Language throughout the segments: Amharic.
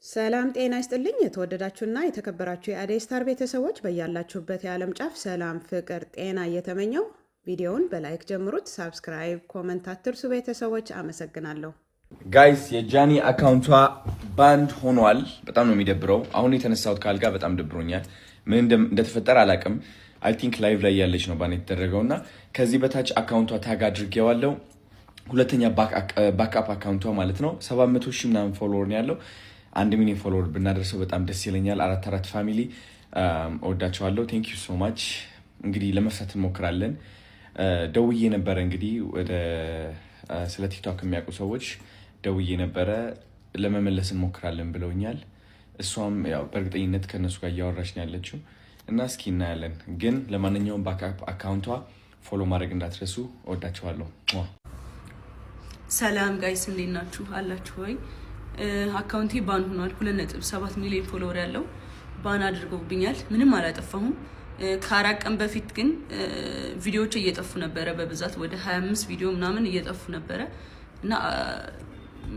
ሰላም ጤና ይስጥልኝ። የተወደዳችሁና የተከበራችሁ የአደይ ስታር ቤተሰቦች በያላችሁበት የዓለም ጫፍ ሰላም፣ ፍቅር፣ ጤና እየተመኘው ቪዲዮውን በላይክ ጀምሩት። ሳብስክራይብ፣ ኮመንት አትርሱ። ቤተሰቦች አመሰግናለሁ። ጋይስ የጃኒ አካውንቷ ባንድ ሆኗል። በጣም ነው የሚደብረው። አሁን የተነሳሁት ካልጋ በጣም ደብሮኛል። ምን እንደተፈጠረ አላውቅም። አይ ቲንክ ላይቭ ላይ ያለች ነው ባን የተደረገው እና ከዚህ በታች አካውንቷ ታግ አድርጌዋለሁ። ሁለተኛ ባክአፕ አካውንቷ ማለት ነው 700 ሺህ ምናምን ፎሎወር ነው ያለው። 1 ሚሊዮን ፎሎወር ብናደርሰው በጣም ደስ ይለኛል። 4 ፋሚሊ እወዳቸዋለሁ። ቴንክ ዩ ሶ ማች። እንግዲህ ለመፍታት እንሞክራለን። ደውዬ ነበረ እንግዲህ ወደ ስለ ቲክቶክ የሚያውቁ ሰዎች ደውዬ ነበረ ለመመለስ እንሞክራለን ብለውኛል። እሷም ያው በእርግጠኝነት ከነሱ ጋር እያወራች ነው ያለችው እና እስኪ እናያለን። ግን ለማንኛውም ባክአፕ አካውንቷ ፎሎ ማድረግ እንዳትረሱ። እወዳቸዋለሁ። ሰላም ጋይስ እንዴት ናችሁ? አላችሁ ወይ? አካውንቴ ባን ሆኗል። 2.7 ሚሊዮን ፎሎወር ያለው ባን አድርገውብኛል። ምንም አላጠፋሁም። ከ4 ቀን በፊት ግን ቪዲዮዎች እየጠፉ ነበረ። በብዛት ወደ 25 ቪዲዮ ምናምን እየጠፉ ነበረ እና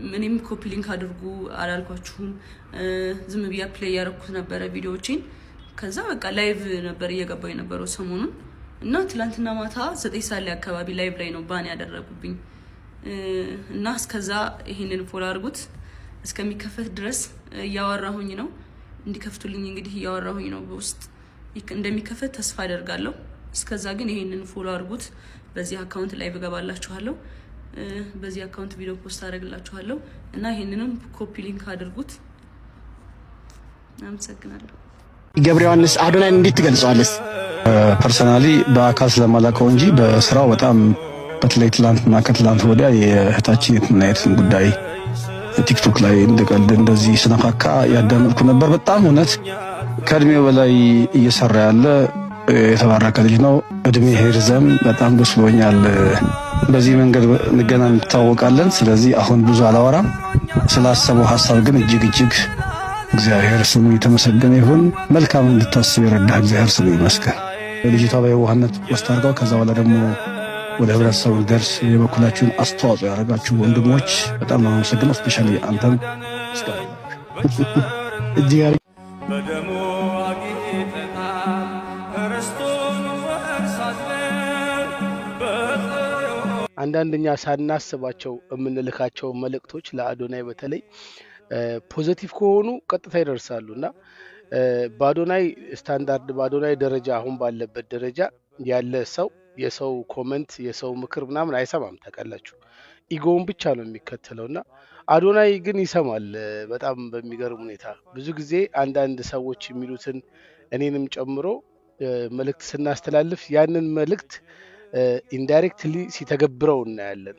ምንም ኮፒ ሊንክ አድርጉ አላልኳችሁም። ዝም ብዬ ፕሌይ ያደረኩት ነበረ ቪዲዮዎችን። ከዛ በቃ ላይቭ ነበር እየገባው የነበረው ሰሞኑን እና ትላንትና ማታ 9 ሰዓት ላይ አካባቢ ላይቭ ላይ ነው ባን ያደረጉብኝ እና እስከዛ ይሄንን ፎሎ አድርጉት። እስከሚከፈት ድረስ እያወራሁኝ ነው። እንዲከፍቱልኝ እንግዲህ እያወራሁኝ ነው። በውስጥ እንደሚከፈት ተስፋ አደርጋለሁ። እስከዛ ግን ይሄንን ፎሎ አድርጉት። በዚህ አካውንት ላይ ብገባላችኋለሁ። በዚህ አካውንት ቪዲዮ ፖስት አደርግላችኋለሁ እና ይሄንንም ኮፒ ሊንክ አድርጉት። አመሰግናለሁ። ገብረ ዮሐንስ አዶናይን እንዴት ትገልጸዋለህ? ፐርሰናሊ በአካል ስለማላውቀው እንጂ በስራው በጣም በተለይ ትላንትና ከትላንት ወዲያ የእህታችን የትናየትን ጉዳይ ቲክቶክ ላይ እንደቀልድ እንደዚህ ስነካካ ያዳመጥኩ ነበር። በጣም እውነት ከእድሜው በላይ እየሰራ ያለ የተባረከ ልጅ ነው። እድሜ ይርዘም። በጣም ደስ ብሎኛል። በዚህ መንገድ እንገናኝ እንታወቃለን። ስለዚህ አሁን ብዙ አላወራም። ስላሰበው ሀሳብ ግን እጅግ እግዚአብሔር ስሙ የተመሰገነ ይሁን። መልካም እንድታስብ የረዳህ እግዚአብሔር ስሙ ይመስገን። ልጅቷ በየዋህነት ፖስት አድርገው ከዛ በኋላ ደግሞ ወደ ህብረተሰቡ ደርስ የበኩላችሁን አስተዋጽኦ ያደረጋችሁ ወንድሞች በጣም ነው የማመሰግነው። ስፔሻሊ አንተም እጅግ በደሙ አንዳንደኛ ሳናስባቸው የምንልካቸው መልእክቶች ለአዶናይ በተለይ ፖዚቲቭ ከሆኑ ቀጥታ ይደርሳሉና በአዶናይ ስታንዳርድ በአዶናይ ደረጃ አሁን ባለበት ደረጃ ያለ ሰው የሰው ኮመንት የሰው ምክር ምናምን አይሰማም። ታውቃላችሁ፣ ኢጎውን ብቻ ነው የሚከተለውና አዶናይ ግን ይሰማል። በጣም በሚገርም ሁኔታ ብዙ ጊዜ አንዳንድ ሰዎች የሚሉትን እኔንም ጨምሮ መልእክት ስናስተላልፍ ያንን መልእክት ኢንዳይሬክትሊ ሲተገብረው እናያለን።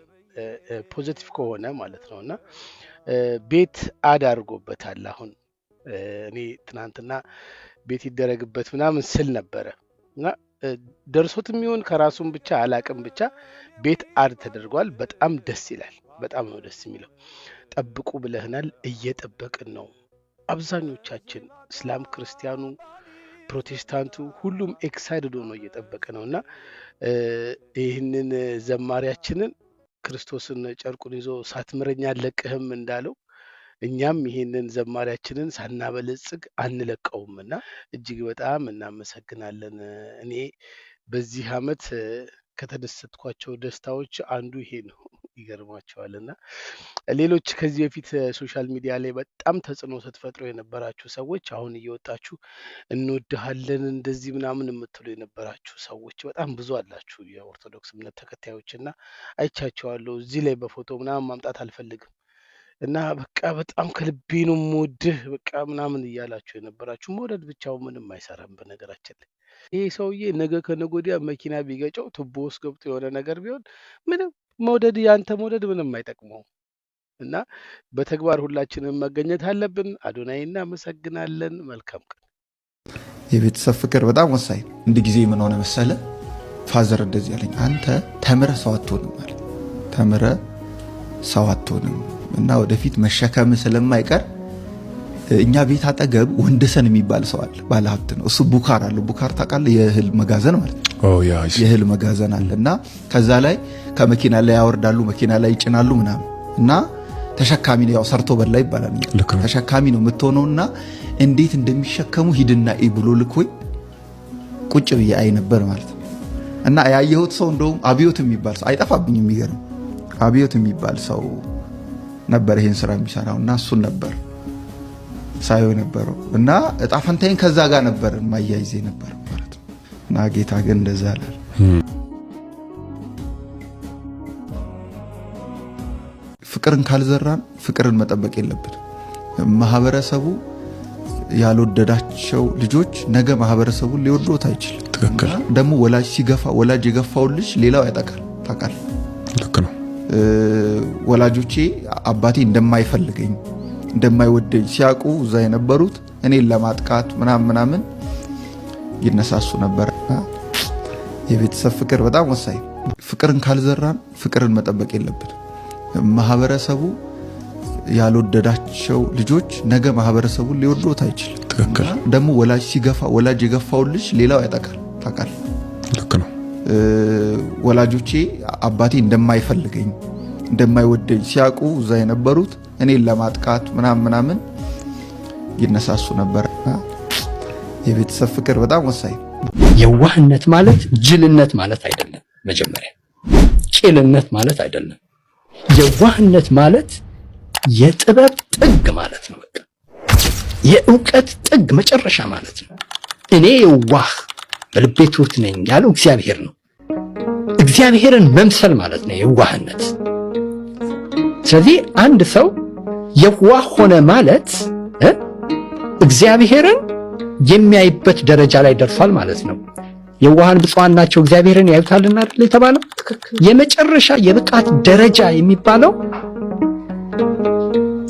ፖዚቲቭ ከሆነ ማለት ነውና ቤት አድርጎበታል። አሁን እኔ ትናንትና ቤት ይደረግበት ምናምን ስል ነበረ እና ደርሶትም ይሁን ከራሱም ብቻ አላቅም፣ ብቻ ቤት አድ ተደርጓል። በጣም ደስ ይላል። በጣም ነው ደስ የሚለው። ጠብቁ ብለህናል፣ እየጠበቅን ነው። አብዛኞቻችን እስላም፣ ክርስቲያኑ፣ ፕሮቴስታንቱ ሁሉም ኤክሳይትድ ሆኖ እየጠበቀ ነውና ይህንን ዘማሪያችንን ክርስቶስን ጨርቁን ይዞ ሳትምረኛ አለቅህም እንዳለው እኛም ይሄንን ዘማሪያችንን ሳናበለጽግ አንለቀውምና እጅግ በጣም እናመሰግናለን። እኔ በዚህ አመት ከተደሰትኳቸው ደስታዎች አንዱ ይሄ ነው። ይገርማቸዋልና ሌሎች ከዚህ በፊት ሶሻል ሚዲያ ላይ በጣም ተጽዕኖ ስትፈጥሩ የነበራችሁ ሰዎች አሁን እየወጣችሁ እንወድሃለን እንደዚህ ምናምን የምትሉ የነበራችሁ ሰዎች በጣም ብዙ አላችሁ። የኦርቶዶክስ እምነት ተከታዮችና አይቻቸዋለሁ። እዚህ ላይ በፎቶ ምናምን ማምጣት አልፈልግም እና በቃ በጣም ከልቤ ነው የምወድህ በቃ ምናምን እያላችሁ የነበራችሁ መውደድ ብቻው ምንም አይሰራም። በነገራችን ላይ ይሄ ሰውዬ ነገ ከነገ ወዲያ መኪና ቢገጨው ቱቦ ውስጥ ገብቶ የሆነ ነገር ቢሆን ምንም መውደድ ያንተ መውደድ ምንም አይጠቅመው እና በተግባር ሁላችንም መገኘት አለብን። አዶናይ እናመሰግናለን። መልካም ቀን። የቤተሰብ ፍቅር በጣም ወሳኝ። እንደ ጊዜ ምን ሆነ መሰለ ፋዘር እንደዚህ ያለኝ አንተ ተምረህ ሰው አትሆንም ማለት ተምረህ ሰው አትሆንም እና ወደፊት መሸከም ስለማይቀር እኛ ቤት አጠገብ ወንደሰን የሚባል ሰው አለ፣ ባለሀብት ነው እሱ። ቡካር አለው። ቡካር ታውቃለህ? የእህል መጋዘን ማለት ነው። የእህል መጋዘን አለና ከዛ ላይ ከመኪና ላይ ያወርዳሉ፣ መኪና ላይ ይጭናሉ ምናምን እና ተሸካሚ ነው፣ ያው ሰርቶ በላ ይባላል። ተሸካሚ ነው የምትሆነውና እንዴት እንደሚሸከሙ ሂድና ብሎ ልኮኝ ቁጭ ብዬ አይ ነበር ማለት ነው። እና ያየሁት ሰው እንደውም አብዮት የሚባል ሰው አይጠፋብኝም። የሚገርም አብዮት የሚባል ሰው ነበር ይሄን ስራ የሚሰራው እና እሱን ነበር ሳይሆን ነበረው እና እጣ ፈንታዬን ከዛ ጋር ነበር ማያይዜ ነበር ማለት ነው። እና ጌታ ግን እንደዛ አላል። ፍቅርን ካልዘራን ፍቅርን መጠበቅ የለብንም። ማህበረሰቡ ያልወደዳቸው ልጆች ነገ ማህበረሰቡን ሊወዱት አይችልም። ትክክል። ደግሞ ወላጅ ሲገፋ ወላጅ የገፋውን ልጅ ሌላው ያጠቃል። ታውቃለህ? ልክ ነው። ወላጆቼ አባቴ እንደማይፈልገኝ እንደማይወደኝ ሲያውቁ እዛ የነበሩት እኔን ለማጥቃት ምናምን ይነሳሱ ነበር። የቤተሰብ ፍቅር በጣም ወሳኝ። ፍቅርን ካልዘራን ፍቅርን መጠበቅ የለብንም። ማህበረሰቡ ያልወደዳቸው ልጆች ነገ ማህበረሰቡን ሊወዱት አይችልም። ትክክል። ደግሞ ወላጅ ሲገፋ ወላጅ የገፋውን ልጅ ሌላው ያጠቃል። ታውቃለህ? ልክ ነው። ወላጆቼ አባቴ እንደማይፈልገኝ እንደማይወደኝ ሲያውቁ እዛ የነበሩት እኔን ለማጥቃት ምናምን ይነሳሱ ነበር። የቤተሰብ ፍቅር በጣም ወሳኝ። የዋህነት ማለት ጅልነት ማለት አይደለም። መጀመሪያ ቂልነት ማለት አይደለም። የዋህነት ማለት የጥበብ ጥግ ማለት ነው። በቃ የእውቀት ጥግ መጨረሻ ማለት ነው። እኔ የዋህ በልቤ ትሑት ነኝ ያለው እግዚአብሔር ነው። እግዚአብሔርን መምሰል ማለት ነው የዋህነት። ስለዚህ አንድ ሰው የዋህ ሆነ ማለት እግዚአብሔርን የሚያይበት ደረጃ ላይ ደርሷል ማለት ነው። የዋሃን ብፁዓን ናቸው እግዚአብሔርን ያዩታልና አይደል የተባለው? የመጨረሻ የብቃት ደረጃ የሚባለው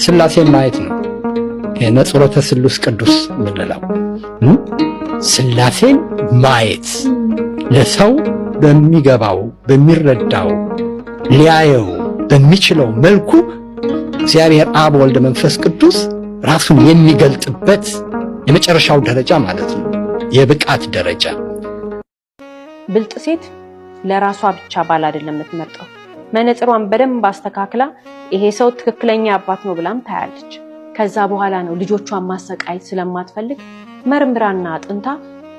ሥላሴን ማየት ነው። የነጽሮተ ስሉስ ቅዱስ ምንለው ሥላሴን ማየት ለሰው በሚገባው በሚረዳው ሊያየው በሚችለው መልኩ እግዚአብሔር አብ ወልድ መንፈስ ቅዱስ ራሱን የሚገልጥበት የመጨረሻው ደረጃ ማለት ነው፣ የብቃት ደረጃ። ብልጥ ሴት ለራሷ ብቻ ባል አይደለም የምትመርጠው። መነጽሯን በደንብ አስተካክላ ይሄ ሰው ትክክለኛ አባት ነው ብላም ታያለች። ከዛ በኋላ ነው ልጆቿን ማሰቃየት ስለማትፈልግ መርምራና አጥንታ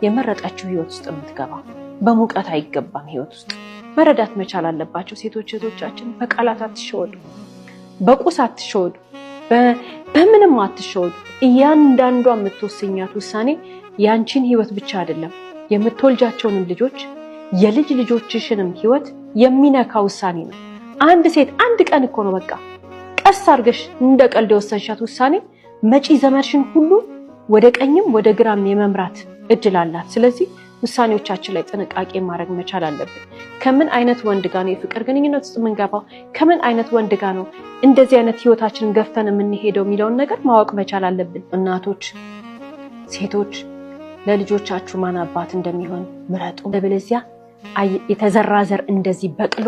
የመረጠችው ህይወት ውስጥ የምትገባው። በሙቀት አይገባም ህይወት ውስጥ። መረዳት መቻል አለባቸው ሴቶች እህቶቻችን። በቃላት አትሸወዱ፣ በቁስ አትሸወዱ፣ በምንም አትሸወዱ። እያንዳንዷ የምትወስኛት ውሳኔ ያንቺን ህይወት ብቻ አይደለም የምትወልጃቸውንም ልጆች የልጅ ልጆችሽንም ህይወት የሚነካ ውሳኔ ነው። አንድ ሴት አንድ ቀን እኮ ነው በቃ ቀስ አድርገሽ እንደ ቀልድ የወሰንሻት ውሳኔ መጪ ዘመንሽን ሁሉ ወደ ቀኝም ወደ ግራም የመምራት እድል አላት። ስለዚህ ውሳኔዎቻችን ላይ ጥንቃቄ ማድረግ መቻል አለብን። ከምን አይነት ወንድ ጋር ነው የፍቅር ግንኙነት ውስጥ የምንገባው፣ ከምን አይነት ወንድ ጋር ነው እንደዚህ አይነት ህይወታችንን ገፍተን የምንሄደው የሚለውን ነገር ማወቅ መቻል አለብን። እናቶች፣ ሴቶች ለልጆቻችሁ ማን አባት እንደሚሆን ምረጡ። ለበለዚያ የተዘራ ዘር እንደዚህ በቅሎ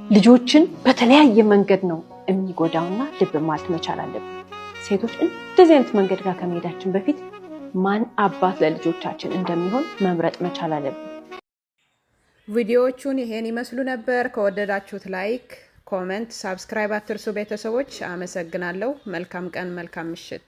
ልጆችን በተለያየ መንገድ ነው የሚጎዳውና ልብ ማለት መቻል አለብን። ሴቶች እንደዚህ አይነት መንገድ ጋር ከመሄዳችን በፊት ማን አባት ለልጆቻችን እንደሚሆን መምረጥ መቻል አለብን። ቪዲዮዎቹን ይሄን ይመስሉ ነበር። ከወደዳችሁት ላይክ፣ ኮሜንት፣ ሳብስክራይብ አትርሱ። ቤተሰቦች አመሰግናለሁ። መልካም ቀን፣ መልካም ምሽት።